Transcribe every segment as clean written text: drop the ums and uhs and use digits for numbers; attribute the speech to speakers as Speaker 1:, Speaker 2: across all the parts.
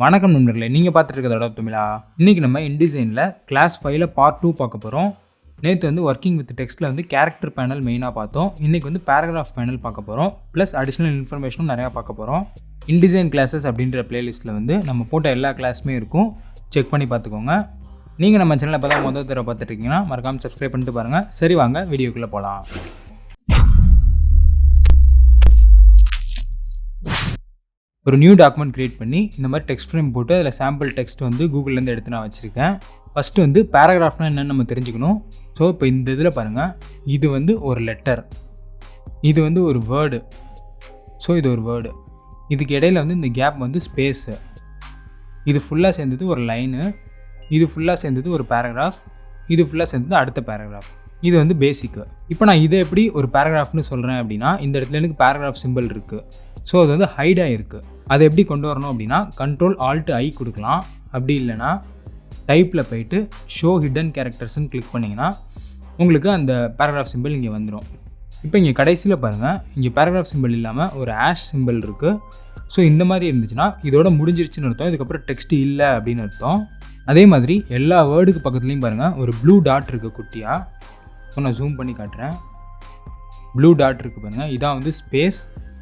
Speaker 1: வணக்கம் நண்பர்களே, நீங்கள் பார்த்துட்டு இருக்கிறது Adobe Tamizha. இன்றைக்கி நம்ம இன்டிசைனில் கிளாஸ் 5ல் பார்ட் 2 பார்க்க போகிறோம். நேற்று வந்து ஒர்க்கிங் வித் டெக்ஸ்ட்டில் வந்து கேரக்டர் பேனல் மெயினாக பார்த்தோம். இன்றைக்கி வந்து பேராகிராஃப் பேனல் பார்க்க போகிறோம். ப்ளஸ் அடிஷ்னல் இன்ஃபர்மேஷனும் நிறையா பார்க்க போகிறோம். இன்டிசைன் கிளாஸஸ் அப்படின்ற பிளேலிஸ்ட்டில் வந்து நம்ம போட்ட எல்லா கிளாஸுமே இருக்கும். செக் பண்ணி பார்த்துக்கோங்க. நீங்கள் நம்ம சேனலில் இப்போ தான் முதல் தடவை பார்த்துட்டு இருக்கீங்கன்னா மறக்காமல் சப்ஸ்கிரைப் பண்ணிட்டு பாருங்கள். சரி, வாங்க வீடியோக்குள்ளே போகலாம். ஒரு நியூ டாக்குமெண்ட் க்ரியேட் பண்ணி இந்த மாதிரி டெக்ஸ்ட் ஃப்ரேம் போட்டு அதில் சாம்பிள் டெக்ஸ்ட் வந்து கூகுள்லேருந்து எடுத்து நான் வச்சுருக்கேன். ஃபஸ்ட்டு வந்து பேராகிராஃப்னால் என்னென்னு நம்ம தெரிஞ்சுக்கணும். ஸோ இப்போ இந்த இதில் பாருங்கள், இது வந்து ஒரு லெட்டர், இது வந்து ஒரு வேர்டு. ஸோ இது ஒரு வேர்டு, இதுக்கு இடையில் வந்து இந்த கேப் வந்து ஸ்பேஸு, இது ஃபுல்லாக சேர்ந்தது ஒரு லைனு, இது ஃபுல்லாக சேர்ந்தது ஒரு பேராகிராஃப், இது ஃபுல்லாக சேர்ந்தது அடுத்த பேராகிராஃப். இது வந்து பேசிக்கு. இப்போ நான் இதை எப்படி ஒரு பேராகிராஃப்னு சொல்கிறேன் அப்படின்னா, இந்த இடத்துல எனக்கு பேராகிராஃப் சிம்பிள் இருக்குது. ஸோ அது வந்து ஹைடாக இருக்குது. அதை எப்படி கொண்டு வரணும் அப்படின்னா, Ctrl+Alt+I கொடுக்கலாம். அப்படி இல்லைனா டைப்பில் போயிட்டு ஷோ ஹிடன் கேரக்டர்ஸ்ன்னு கிளிக் பண்ணிங்கன்னா உங்களுக்கு அந்த பேராகிராஃப் சிம்பிள் இங்கே வந்துடும். இப்போ இங்கே கடைசியில் பாருங்கள், இங்கே பேராகிராஃப் சிம்பிள் இல்லாமல் ஒரு ஆஷ் சிம்பிள் இருக்குது. ஸோ இந்த மாதிரி இருந்துச்சுன்னா இதோட முடிஞ்சிருச்சுன்னு அர்த்தம். இதுக்கப்புறம் டெக்ஸ்ட் இல்லை அப்படின்னு அர்த்தம். அதே மாதிரி எல்லா வேர்டுக்கு பக்கத்துலேயும் பாருங்கள் ஒரு ப்ளூ டாட் இருக்குது குட்டியாக. ஸோ நான் ஜூம் பண்ணி காட்டுறேன். ப்ளூ டாட் இருக்குது பாருங்கள், இதான் வந்து ஸ்பேஸ்.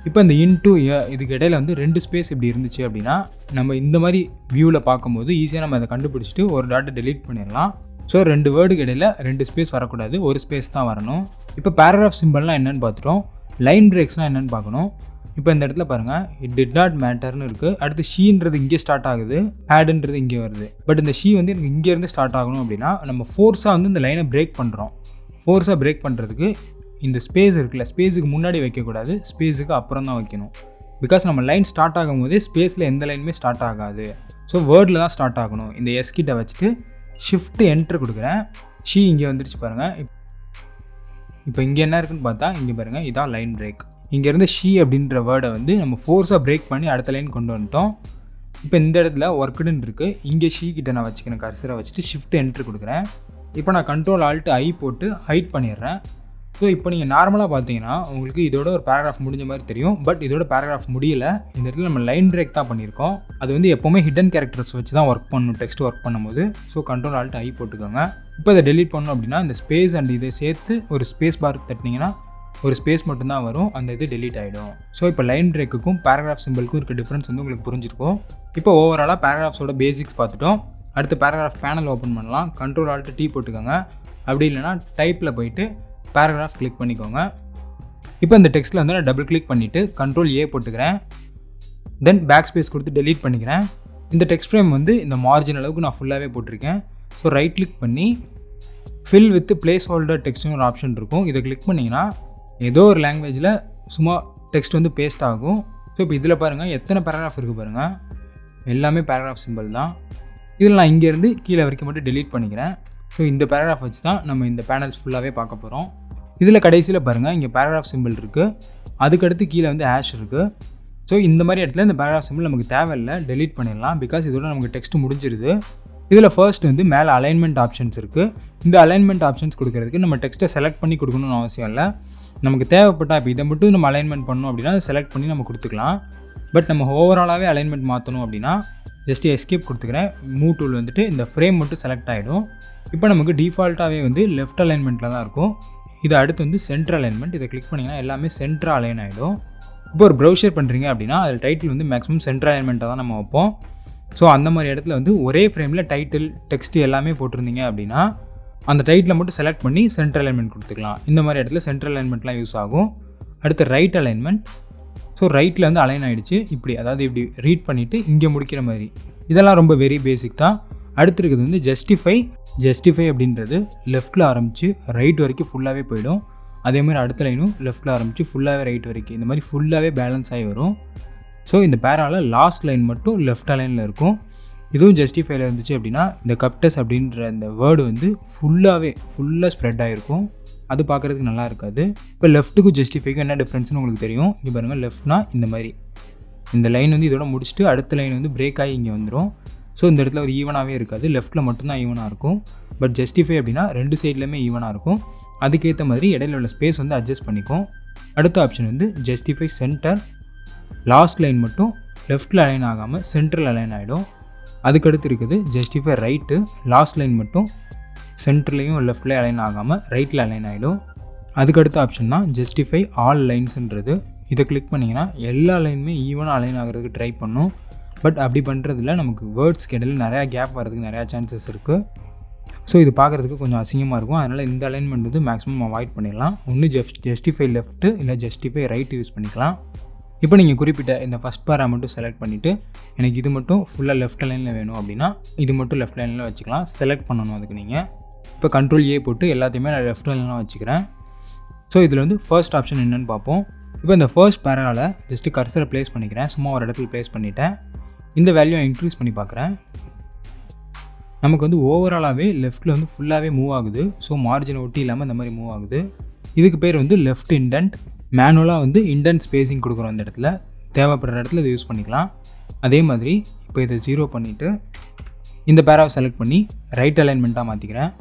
Speaker 1: இப்போ இந்த இன்டூ இதுக்கு இடையில் வந்து 2 ஸ்பேஸ் இப்படி இருந்துச்சு அப்படின்னா நம்ம இந்த மாதிரி வியூவில் பார்க்கும்போது ஈஸியாக நம்ம அதை கண்டுபிடிச்சிட்டு ஒரு டாட்டை டெலீட் பண்ணிடலாம். ஸோ 2 வேர்டுக்கு இடையில் 2 ஸ்பேஸ் வரக்கூடாது, ஒரு ஸ்பேஸ் தான் வரணும். இப்போ பேராகிராஃப் சிம்பிள்னால் என்னென்னு பார்த்துட்டோம். லைன் பிரேக்ஸ்னால் என்னென்னு பார்க்கணும். இப்போ இந்த இடத்துல பாருங்கள், இட் டிட் நாட் மேட்டர்னு இருக்குது. அடுத்து ஷீன்றது இங்கே ஸ்டார்ட் ஆகுது, ஆடுன்றது இங்கே வருது. பட் இந்த ஷீ வந்து எனக்கு இங்கேருந்து ஸ்டார்ட் ஆகணும் அப்படின்னா நம்ம ஃபோர்ஸாக வந்து இந்த லைனை பிரேக் பண்ணுறோம். ஃபோர்ஸாக பிரேக் பண்ணுறதுக்கு இந்த ஸ்பேஸ் இருக்குல்ல, ஸ்பேஸுக்கு முன்னாடி வைக்கக்கூடாது, ஸ்பேஸுக்கு அப்புறம் தான் வைக்கணும். பிகாஸ் நம்ம லைன் ஸ்டார்ட் ஆகும் போதே ஸ்பேஸில் எந்த லைனுமே ஸ்டார்ட் ஆகாது. ஸோ வேர்டில் தான் ஸ்டார்ட் ஆகணும். இந்த எஸ்கிட்ட வச்சுட்டு ஷிஃப்ட் என்ட்ரு கொடுக்குறேன். ஷீ இங்கே வந்துருச்சு பாருங்கள். இப்போ இங்கே என்ன இருக்குன்னு பார்த்தா இங்கே பாருங்கள், இதான் லைன் பிரேக். இங்கேருந்து ஷீ அப்படின்ற வேர்டை வந்து நம்ம ஃபோர்ஸாக பிரேக் பண்ணி அடுத்த லைன் கொண்டு வந்துட்டோம். இப்போ இந்த இடத்துல ஒர்க்குடுன்னு இருக்குது, இங்கே ஷீ கிட்ட நான் வச்சுக்கிறேன், கர்சரை வச்சுட்டு ஷிஃப்ட் என்ட்ரு கொடுக்குறேன். இப்போ நான் Ctrl+Alt+I போட்டு ஹைட் பண்ணிடுறேன். ஸோ இப்போ நீங்கள் நார்மலாக பார்த்தீங்கன்னா உங்களுக்கு இதோட ஒரு பேராகிராஃப் முடிஞ்ச மாதிரி தெரியும். பட் இதோட பேராகிராஃப் முடியல. இந்த இடத்துல நம்ம லைன் பிரேக் தான் பண்ணியிருக்கோம். அது வந்து எப்போவுமே ஹிடன் கேரக்டர்ஸ் வச்சு தான் ஒர்க் பண்ணணும் டெக்ஸ்ட் ஒர்க் பண்ணும்போது. ஸோ Ctrl+Alt+I போட்டுக்கோங்க. இப்போ இதை டெலீட் பண்ணணும் அப்படின்னா இந்த ஸ்பேஸ் அண்ட் இதை சேர்த்து ஒரு ஸ்பேஸ் பார் தட்டினீங்கன்னா ஒரு ஸ்பேஸ் மட்டும்தான் வரும், அந்த இது டெலீட் ஆகிடும். ஸோ இப்போ லைன் பிரேக்குக்கும் பேராகிராஃப் சிம்பிளுக்கும் இருக்க டிஃப்ரென்ஸ் வந்து உங்களுக்கு புரிஞ்சிருக்கும். இப்போ ஓவராலாக பேராகிராஃப்ஸோட பேசிக்ஸ் பார்த்துட்டோம். அடுத்து பேராகிராஃப் பேனல் ஓப்பன் பண்ணலாம். Ctrl+Alt+T போட்டுக்கோங்க. அப்படி இல்லைனா டைப்பில் போயிட்டு பேராகிராஃப் கிளிக் பண்ணிக்கோங்க. இப்போ இந்த டெக்ஸ்ட்டில் வந்து நான் டபுள் கிளிக் பண்ணிவிட்டு Ctrl+A போட்டுக்கிறேன். தென் பேக் ஸ்பேஸ் கொடுத்து டெலீட் பண்ணிக்கிறேன். இந்த டெக்ஸ்ட் ஃப்ரேம் வந்து இந்த மார்ஜின் அளவுக்கு நான் ஃபுல்லாகவே போட்டிருக்கேன். ஸோ ரைட் கிளிக் பண்ணி ஃபில் வித் பிளேஸ் ஹோல்டர் டெக்ஸ்ட்னு ஒரு ஆப்ஷன் இருக்கும். இதை கிளிக் பண்ணிங்கன்னா ஏதோ ஒரு லாங்குவேஜில் சும்மா டெக்ஸ்ட் வந்து பேஸ்ட் ஆகும். ஸோ இப்போ இதில் பாருங்கள் எத்தனை பேராகிராஃப் இருக்குது பாருங்கள், எல்லாமே பேராகிராஃப் சிம்பிள் தான். இதில் நான் இங்கேருந்து கீழே வரைக்கும் மட்டும் டெலீட் பண்ணிக்கிறேன். ஸோ இந்த பேராகிராஃப் வச்சு தான் நம்ம இந்த பேனல்ஸ் ஃபுல்லாகவே பார்க்க போகிறோம். இதில் கடைசியில் பாருங்கள், இங்கே பேராகிராஃப் சிம்பிள் இருக்குது, அதுக்கடுத்து கீழே வந்து ஆஷ் இருக்குது. ஸோ இந்த மாதிரி இடத்துல இந்த பேராகிராஃப் சிம்பிள் நமக்கு தேவையில்லை, டெலீட் பண்ணிடலாம். பிகாஸ் இதோட நமக்கு டெக்ஸ்ட் முடிஞ்சிருது. இதில் ஃபர்ஸ்ட் வந்து மேலே அலைன்மெண்ட் ஆப்ஷன்ஸ் இருக்குது. இந்த அலைன்மெண்ட் ஆப்ஷன்ஸ் கொடுக்கறதுக்கு நம்ம டெக்ஸ்ட்டை செலக்ட் பண்ணி கொடுக்கணும்னு அவசியம் இல்லை. நமக்கு தேவைப்பட்டால் இப்போ இதை மட்டும் நம்ம அலைன்மெண்ட் பண்ணணும் அப்படின்னா அதை செலக்ட் பண்ணி நம்ம கொடுத்துக்கலாம். பட் நம்ம ஓவராலாகவே அலைன்மெண்ட் மாற்றணும் அப்படின்னா ஜஸ்ட் எஸ்கேப் கொடுத்துக்கிறேன். மூவ் டூல் வந்துட்டு இந்த ஃப்ரேம் மட்டும் செலக்ட் ஆகிடும். இப்போ நமக்கு டிஃபால்ட்டாகவே வந்து லெஃப்ட் அலைன்மெண்ட்டில் தான் இருக்கும். இது அடுத்து வந்து சென்ட்ரல் அலைன்மெண்ட். இதை கிளிக் பண்ணிங்கன்னா எல்லாமே சென்ட்ரல் அலைன் ஆகிடும். இப்போ ஒரு ப்ரௌசர் பண்ணுறீங்க அப்படின்னா அதில் டைட்டில் வந்து மேக்ஸிமம் சென்ட்ரல் அலைன்மெண்ட்டாக தான் நம்ம வைப்போம். ஸோ அந்த மாதிரி இடத்துல வந்து ஒரே ஃப்ரேமில் டைட்டில் டெக்ஸ்ட் எல்லாமே போட்டிருந்தீங்க அப்படின்னா அந்த டைட்டில் மட்டும் செலக்ட் பண்ணி சென்ட்ரல் அலைன்மெண்ட் கொடுத்துக்கலாம். இந்த மாதிரி இடத்துல சென்ட்ரல் அலைன்மெண்ட்லாம் யூஸ் ஆகும். அடுத்து ரைட் அலைன்மெண்ட். ஸோ ரைட்டில் வந்து அலைன் ஆகிடுச்சு இப்படி, அதாவது இப்படி ரீட் பண்ணிவிட்டு இங்கே முடிக்கிற மாதிரி. இதெல்லாம் ரொம்ப வெரி பேசிக் தான். அடுத்து இருக்கிறது வந்து ஜஸ்டிஃபை அப்படின்றது லெஃப்ட்டில் ஆரம்பித்து ரைட் வரைக்கும் ஃபுல்லாகவே போயிடும். அதே மாதிரி அடுத்த லைனும் லெஃப்ட்டில் ஆரம்பித்து ஃபுல்லாகவே ரைட் வரைக்கும், இந்த மாதிரி ஃபுல்லாகவே பேலன்ஸ் ஆகி வரும். ஸோ இந்த பேராவில் லாஸ்ட் லைன் மட்டும் லெஃப்ட் அலைனில் இருக்கும். இதுவும் ஜஸ்டிஃபைல இருந்துச்சு அப்படின்னா இந்த கப்டஸ் அப்படின்ற இந்த வேர்டு வந்து ஃபுல்லாக ஸ்ப்ரெட் ஆகிருக்கும். அது பார்க்குறதுக்கு நல்லா இருக்காது. இப்போ லெஃப்ட்டுக்கும் ஜஸ்டிஃபைக்கும் என்ன டிஃப்ரென்ஸ்னு உங்களுக்கு தெரியும். இங்கே பாருங்கள், லெஃப்ட்னா இந்த மாதிரி இந்த லைன் வந்து இதோட முடிச்சுட்டு அடுத்த லைன் வந்து பிரேக் ஆகி இங்கே வந்துடும். ஸோ இந்த இடத்துல ஒரு ஈவனாகவே இருக்காது, லெஃப்ட்டில் மட்டும்தான் ஈவனாக இருக்கும். பட் ஜஸ்டிஃபை அப்படின்னா 2 சைட்லையுமே ஈவனாக இருக்கும். அதுக்கேற்ற மாதிரி இடையில உள்ள ஸ்பேஸ் வந்து அட்ஜஸ்ட் பண்ணிக்கும். அடுத்த ஆப்ஷன் வந்து ஜஸ்டிஃபை சென்டர். லாஸ்ட் லைன் மட்டும் லெஃப்ட்டில் அலைன் ஆகாமல் சென்ட்ரல் அலைன் ஆகிடும். அதுக்கடுத்து இருக்குது ஜஸ்டிஃபை ரைட்டு, லாஸ்ட் லைன் மட்டும் சென்டர்லேயும் லெஃப்ட்லேயும் அலைன் ஆகாமல் ரைட்டில் அலைன் ஆகிடும். அதுக்கடுத்த ஆப்ஷன் தான் ஜஸ்டிஃபை ஆல் லைன்ஸுன்றது. இதை கிளிக் பண்ணிங்கன்னா எல்லா லைனுமே ஈவனாக அலைன் ஆகிறதுக்கு ட்ரை பண்ணும். பட் அப்படி பண்ணுறதுல நமக்கு வேர்ட்ஸ்க்கு இடையில நிறையா கேப் வரதுக்கு நிறையா சான்சஸ் இருக்குது. ஸோ இது பார்க்குறதுக்கு கொஞ்சம் அசிங்கமாக இருக்கும். அதனால் இந்த அலைன்மெண்ட் வந்து மேக்ஸிமம் அவாய்ட் பண்ணிடலாம். ஒன்று ஜஸ்டிஃபை லெஃப்ட்டு இல்லை ஜஸ்டிஃபை ரைட்டு யூஸ் பண்ணிக்கலாம். இப்போ நீங்கள் குறிப்பிட்ட இந்த ஃபஸ்ட் பேரா மட்டும் செலக்ட் பண்ணிவிட்டு எனக்கு இது மட்டும் ஃபுல்லாக லெஃப்ட் லைனில் வேணும் அப்படின்னா இது மட்டும் லெஃப்ட் லைனில் வச்சுக்கலாம். செலக்ட் பண்ணணும் அதுக்கு நீங்கள். இப்போ கண்ட்ரோல் ஏ போட்டு எல்லாத்தையுமே நான் லெஃப்ட் லைனில் வச்சுக்கிறேன். ஸோ இதில் வந்து ஃபர்ஸ்ட் ஆப்ஷன் என்னென்னு பார்ப்போம். இப்போ இந்த ஃபர்ஸ்ட் பேராவில் ஜஸ்ட்டு கர்சரை ப்ளேஸ் பண்ணிக்கிறேன். சும்மா ஒரு இடத்துல ப்ளேஸ் பண்ணிவிட்டேன். இந்த வேல்யூ இன்க்ரீஸ் பண்ணி பார்க்குறேன். நமக்கு வந்து ஓவராலாகவே லெஃப்ட்டில் வந்து ஃபுல்லாகவே மூவ் ஆகுது. ஸோ மார்ஜினை ஒட்டி இல்லாமல் இந்த மாதிரி மூவ் ஆகுது. இதுக்கு பேர் வந்து லெஃப்ட் இண்டென்ட். மேனுவலாக வந்து இண்டென்ட் ஸ்பேசிங் கொடுக்குறோம். அந்த இடத்துல தேவைப்படுற இடத்துல இதை யூஸ் பண்ணிக்கலாம். அதே மாதிரி இப்போ இதை 0 பண்ணிவிட்டு இந்த பேராவை செலக்ட் பண்ணி ரைட் அலைன்மெண்ட்டாக மாற்றிக்கிறேன்.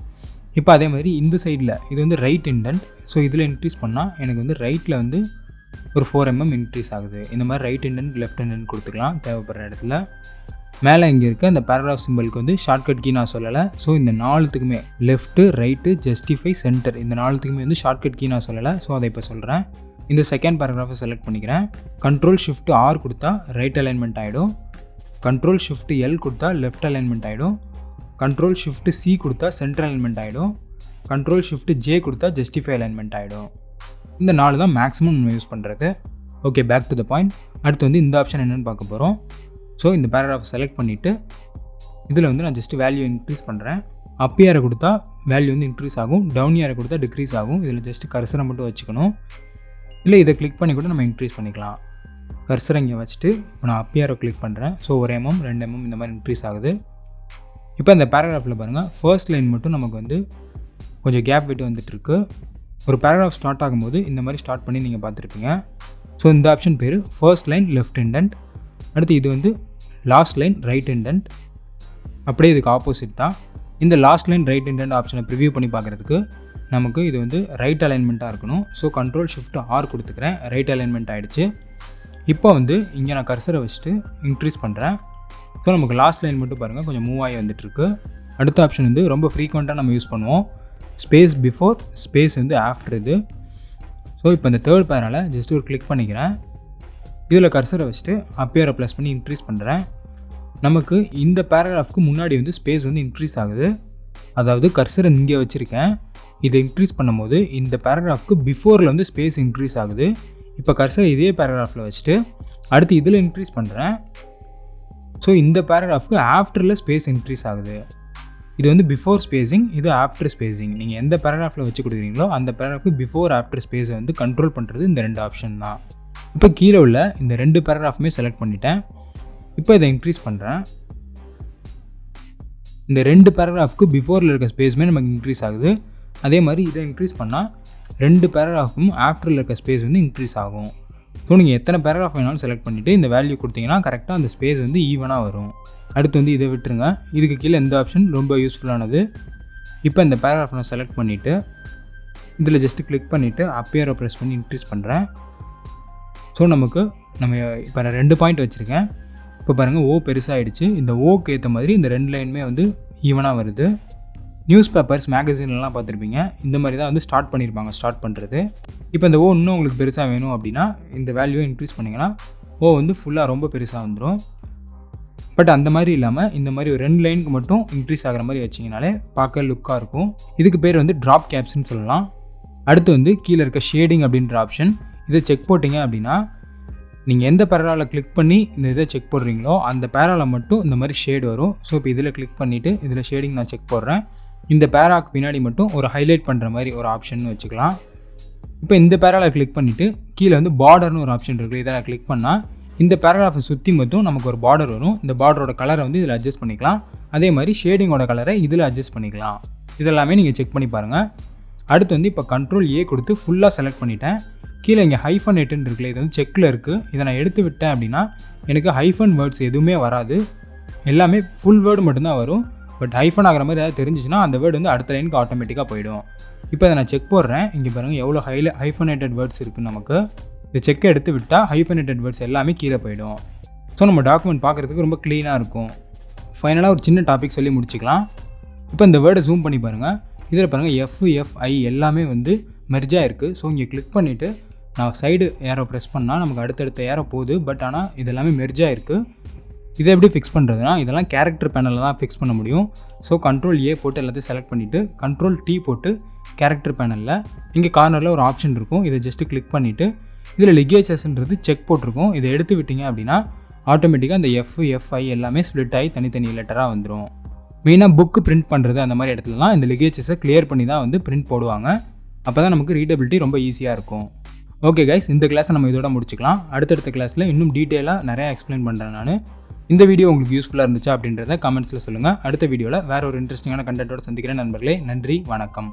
Speaker 1: இப்போ அதே மாதிரி இந்த சைடில் இது வந்து ரைட் இண்டென்ட். ஸோ இதில் இன்க்ரீஸ் பண்ணால் எனக்கு வந்து ரைட்டில் வந்து ஒரு 4 mm இன்க்ரீஸ் ஆகுது. இந்த மாதிரி ரைட் இண்டென்ட் லெஃப்ட் இண்டென்ட் கொடுத்துக்கலாம் தேவைப்படுற இடத்துல. மேலே இங்கே இருக்க இந்த பேராகிராஃப் சிம்பிளுக்கு வந்து ஷார்ட்கட் கீ நான் சொல்லலை. ஸோ இந்த 4த்துக்குமே லெஃப்ட்டு ரைட்டு ஜஸ்டிஃபை சென்டர் இந்த 4த்துக்குமே வந்து ஷார்ட்கட் கீ நான் சொல்லலை. ஸோ அதை இப்போ சொல்கிறேன். இந்த செகண்ட் பேராகிராஃபை செலக்ட் பண்ணிக்கிறேன். கண்ட்ரோல் ஷிஃப்ட் ஆர் கொடுத்தா ரைட் அலைன்மெண்ட் ஆகிடும். கண்ட்ரோல் ஷிஃப்ட் எல் கொடுத்தா லெஃப்ட் அலைன்மெண்ட் ஆகிடும். கண்ட்ரோல் ஷிஃப்ட் சி கொடுத்தா சென்டர் அலைன்மெண்ட் ஆகிடும். கண்ட்ரோல் ஷிஃப்ட் ஜே கொடுத்தா ஜஸ்டிஃபை அலைன்மெண்ட் ஆகிடும். இந்த 4 தான் மேக்ஸிமம் நம்ம யூஸ் பண்ணுறது. Okay, back to the point. அடுத்து வந்து இந்த ஆப்ஷன் என்னென்னு பார்க்க போகிறோம். ஸோ இந்த பேராகிராஃப் செலக்ட் பண்ணிவிட்டு இதில் வந்து நான் ஜஸ்ட்டு வேல்யூ இன்க்ரீஸ் பண்ணுறேன். அப் ஏரை கொடுத்தா வேல்யூ வந்து இன்க்ரீஸ் ஆகும். டவுன் ஏரை கொடுத்தா டிக்ரீஸ் ஆகும். இதில் ஜஸ்ட்டு கர்சரை மட்டும் வச்சுக்கணும். இல்லை இதை கிளிக் பண்ணி கூட நம்ம இன்க்ரீஸ் பண்ணிக்கலாம். கர்சரை இங்கே வச்சுட்டு இப்போ நான் அப் ஏரை கிளிக் பண்ணுறேன். ஸோ 1 mm 2 mm இந்த மாதிரி இன்க்ரீஸ் ஆகுது. இப்போ இந்த பேராகிராஃபில் பாருங்கள், ஃபர்ஸ்ட் லைன் மட்டும் நமக்கு வந்து கொஞ்சம் கேப் விட்டு வந்துட்டுருக்கு. ஒரு பேராகிராஃப் ஸ்டார்ட் ஆகும்போது இந்த மாதிரி ஸ்டார்ட் பண்ணி நீங்கள் பார்த்துருப்பீங்க. ஸோ இந்த ஆப்ஷன் பேர் ஃபர்ஸ்ட் லைன் லெஃப்ட் இண்டென்ட். அடுத்து இது வந்து லாஸ்ட் லைன் ரைட் இண்டென்ட். அப்படியே இதுக்கு ஆப்போசிட் தான். இந்த லாஸ்ட் லைன் ரைட் இண்டென்ட் ஆப்ஷனை ப்ரிவியூ பண்ணி பார்க்குறதுக்கு நமக்கு இது வந்து ரைட் அலைன்மெண்ட்டாக இருக்கணும். ஸோ கண்ட்ரோல் ஷிஃப்ட் ஆர் கொடுத்துக்கிறேன். ரைட் அலைன்மெண்ட் ஆகிடுச்சு. இப்போ வந்து இங்கே நான் கர்சரை வச்சுட்டு இன்க்ரீஸ் பண்ணுறேன். ஸோ நமக்கு லாஸ்ட் லைன் மட்டும் பாருங்கள் கொஞ்சம் மூவ் ஆகி வந்துட்டுருக்கு. அடுத்த ஆப்ஷன் வந்து ரொம்ப ஃப்ரீக்வெண்ட்டாக நம்ம யூஸ் பண்ணுவோம். ஸ்பேஸ் பிஃபோர், ஸ்பேஸ் வந்து ஆஃப்டர் இது. ஸோ இப்போ இந்த தேர்ட் பேரால் ஜஸ்ட் ஒரு கிளிக் பண்ணிக்கிறேன். இதில் கர்சரை வச்சுட்டு அப்பேரை ப்ளஸ் பண்ணி இன்க்ரீஸ் பண்ணுறேன். நமக்கு இந்த பேராகிராஃப்க்கு முன்னாடி வந்து ஸ்பேஸ் வந்து இன்க்ரீஸ் ஆகுது. அதாவது கர்சரை இங்கே வச்சுருக்கேன். இதை இன்க்ரீஸ் பண்ணும்போது இந்த பேராகிராஃப்க்கு பிஃபோரில் வந்து ஸ்பேஸ் இன்க்ரீஸ் ஆகுது. இப்போ கர்சரை இதே பேராகிராஃபில் வச்சுட்டு அடுத்து இதில் இன்க்ரீஸ் பண்ணுறேன். ஸோ இந்த பேராகிராஃப்க்கு ஆஃப்டரில் ஸ்பேஸ் இன்க்ரீஸ் ஆகுது. இது வந்து பிஃபோர் ஸ்பேஸிங், இது ஆஃப்டர் ஸ்பேஸிங். நீங்கள் எந்த பேராகிராஃபில் வச்சு கொடுக்குறீங்களோ அந்த பேராகிராஃப்க்கு பிஃபோர் ஆஃப்டர் ஸ்பேஸை வந்து கண்ட்ரோல் பண்ணுறது இந்த 2 ஆப்ஷன் தான். இப்போ கீழே உள்ள இந்த 2 பேராகிராஃபுமே செலக்ட் பண்ணிட்டேன். இப்போ இதை இன்க்ரீஸ் பண்ணுறேன். இந்த 2 பேராகிராஃப்க்கு பிஃபோரில் இருக்க ஸ்பேஸுமே நமக்கு இன்க்ரீஸ் ஆகுது. அதே மாதிரி இதை இன்க்ரீஸ் பண்ணால் 2 பேராகிராஃபும் ஆஃப்டரில் இருக்க ஸ்பேஸ் வந்து இன்க்ரீஸ் ஆகும். ஸோ நீங்கள் எத்தனை பேராகிராஃப் வேணாலும் செலக்ட் பண்ணிவிட்டு இந்த வேல்யூ கொடுத்தீங்கன்னா கரெக்டாக அந்த ஸ்பேஸ் வந்து ஈவனாக வரும். அடுத்து வந்து இதை விட்டுருங்க. இதுக்கு கீழே இந்த ஆப்ஷன் ரொம்ப யூஸ்ஃபுல்லானது. இப்போ இந்த பேராகிராஃப் நான் செலக்ட் பண்ணிவிட்டு இதில் ஜஸ்ட்டு கிளிக் பண்ணிவிட்டு அப்பேரை ப்ரெஸ் பண்ணி இன்க்ரீஸ் பண்ணுறேன். ஸோ நம்ம இப்போ நான் 2 பாயிண்ட் வச்சுருக்கேன். இப்போ பாருங்கள் ஓ பெருசாகிடுச்சு. இந்த ஓக்கு ஏற்ற மாதிரி இந்த 2 லைனுமே வந்து ஈவனாக வருது. நியூஸ் பேப்பர்ஸ் மேகசின்லாம் பார்த்துருப்பீங்க. இந்த மாதிரி தான் வந்து ஸ்டார்ட் பண்ணியிருப்பாங்க, ஸ்டார்ட் பண்ணுறது. இப்போ இந்த ஓ இன்னும் உங்களுக்கு பெருசாக வேணும் அப்படின்னா இந்த வேல்யூவை இன்க்ரீஸ் பண்ணிங்கன்னா ஓ வந்து ஃபுல்லாக ரொம்ப பெருசாக வந்துடும். பட் அந்த மாதிரி இல்லாமல் இந்த மாதிரி ஒரு 2 லைனுக்கு மட்டும் இன்க்ரீஸ் ஆகிற மாதிரி வச்சிங்கனாலே பார்க்க லுக்காக இருக்கும். இதுக்கு பேர் வந்து ட்ராப் கேப்ஸ்ன்னு சொல்லலாம். அடுத்து வந்து கீழே இருக்க ஷேடிங் அப்படின்ற ஆப்ஷன். இதை செக் போட்டிங்க அப்படின்னா நீங்கள் எந்த பேராவில் கிளிக் பண்ணி இந்த இதை செக் போடுறீங்களோ அந்த பேராவில் மட்டும் இந்த மாதிரி ஷேட் வரும். ஸோ இப்போ இதில் கிளிக் பண்ணிவிட்டு இதில் ஷேடிங் நான் செக் போடுறேன். இந்த பேராக்கு பின்னாடி மட்டும் ஒரு ஹைலைட் பண்ணுற மாதிரி ஒரு ஆப்ஷன் வச்சுக்கலாம். இப்போ இந்த பேராவில் கிளிக் பண்ணிவிட்டு கீழே வந்து பார்டர்னு ஒரு ஆப்ஷன் இருக்குது. இதை நான் கிளிக் பண்ணால் இந்த பேராகிராஃபை சுற்றி மட்டும் நமக்கு ஒரு பார்டர் வரும். இந்த பார்டரோட கலரை வந்து இதில் அட்ஜஸ்ட் பண்ணிக்கலாம். அதே மாதிரி ஷேடிங்கோட கலரை இதில் அட்ஜஸ்ட் பண்ணிக்கலாம். இதெல்லாமே நீங்கள் செக் பண்ணி பாருங்கள். அடுத்து வந்து இப்போ கண்ட்ரோல் ஏ கொடுத்து ஃபுல்லாக செலக்ட் பண்ணிட்டேன். கீழே இங்கே ஹைஃபன் எட்டுன்னு இருக்குல்ல, இது வந்து செக்கில் இருக்குது. இதை நான் எடுத்து விட்டேன் அப்படின்னா எனக்கு ஹைஃபன் வேர்ட்ஸ் எதுவுமே வராது. எல்லாமே ஃபுல் வேர்டு மட்டும்தான் வரும். பட் ஹைஃபன் ஆகிற மாதிரி ஏதாவது தெரிஞ்சிச்சுன்னா அந்த வேர்டு வந்து அடுத்த லைனுக்கு ஆட்டோமேட்டிக்காக போயிடும். இப்போ இதை நான் செக் போடுறேன். இங்கே பாருங்கள் எவ்வளோ ஹைஃபனேட்டட் வேர்ட்ஸ் இருக்குது நமக்கு. இந்த செக்கை எடுத்து விட்டால் ஹைஃபனேட்டட் வேர்ட்ஸ் எல்லாமே கீழே போயிடும். ஸோ நம்ம டாக்குமெண்ட் பார்க்குறதுக்கு ரொம்ப க்ளீனாக இருக்கும். ஃபைனலாக ஒரு சின்ன டாபிக் சொல்லி முடிச்சுக்கலாம். இப்போ இந்த வேர்டை ஜூம் பண்ணி பாருங்கள். இதில் பாருங்கள் எஃப்ஐ எல்லாமே வந்து மெர்ஜாக இருக்குது. ஸோ இங்கே கிளிக் பண்ணிவிட்டு நான் சைடு ஏரோ ப்ரெஸ் பண்ணால் நமக்கு அடுத்தடுத்த ஏரோ போகுது. பட் ஆனால் இது எல்லாமே மெர்ஜாக இருக்குது. இதை எப்படி ஃபிக்ஸ் பண்ணுறதுனா இதெல்லாம் கேரக்டர் பேனலில் தான் ஃபிக்ஸ் பண்ண முடியும். ஸோ Ctrl+A போட்டு எல்லாத்தையும் செலக்ட் பண்ணிவிட்டு Ctrl+T போட்டு கேரக்டர் பேனலில் இங்கே கார்னரில் ஒரு ஆப்ஷன் இருக்கும். இதை ஜஸ்ட்டு கிளிக் பண்ணிவிட்டு இதில் லிகேச்சர்ஸ்ன்றது செக் போட்டிருக்கும். இதை எடுத்து விட்டீங்க அப்படின்னா ஆட்டோமேட்டிக்காக அந்த எஃப்ஐ எல்லாமே ஸ்ப்ளிட் ஆகி தனித்தனி லெட்டராக வந்துடும். மெயினாக புக்கு பிரிண்ட் பண்ணுறது அந்த மாதிரி இடத்துலலாம் இந்த லிகேச்சர்ஸை கிளியர் பண்ணி தான் வந்து பிரிண்ட் போடுவாங்க. அப்போ தான் நமக்கு ரீடபிலிட்டி ரொம்ப ஈஸியாக இருக்கும். ஓகே கைஸ், இந்த கிளாஸை நம்ம இதோட முடிச்சுக்கலாம். அடுத்தடுத்த கிளாஸில் இன்னும் டீட்டெயிலாக நிறையா எக்ஸ்பிளைன் பண்ணுறேன் நான். இந்த வீடியோ உங்களுக்கு யூஸ்ஃபுல்லாக இருந்துச்சா அப்படின்றத கமெண்ட்ஸில் சொல்லுங்கள். அடுத்த வீடியோவில் வேறு ஒரு இன்ட்ரெஸ்டிங்கான கண்டென்ட்டோட சந்திக்கிறேன் நண்பர்களே. நன்றி, வணக்கம்.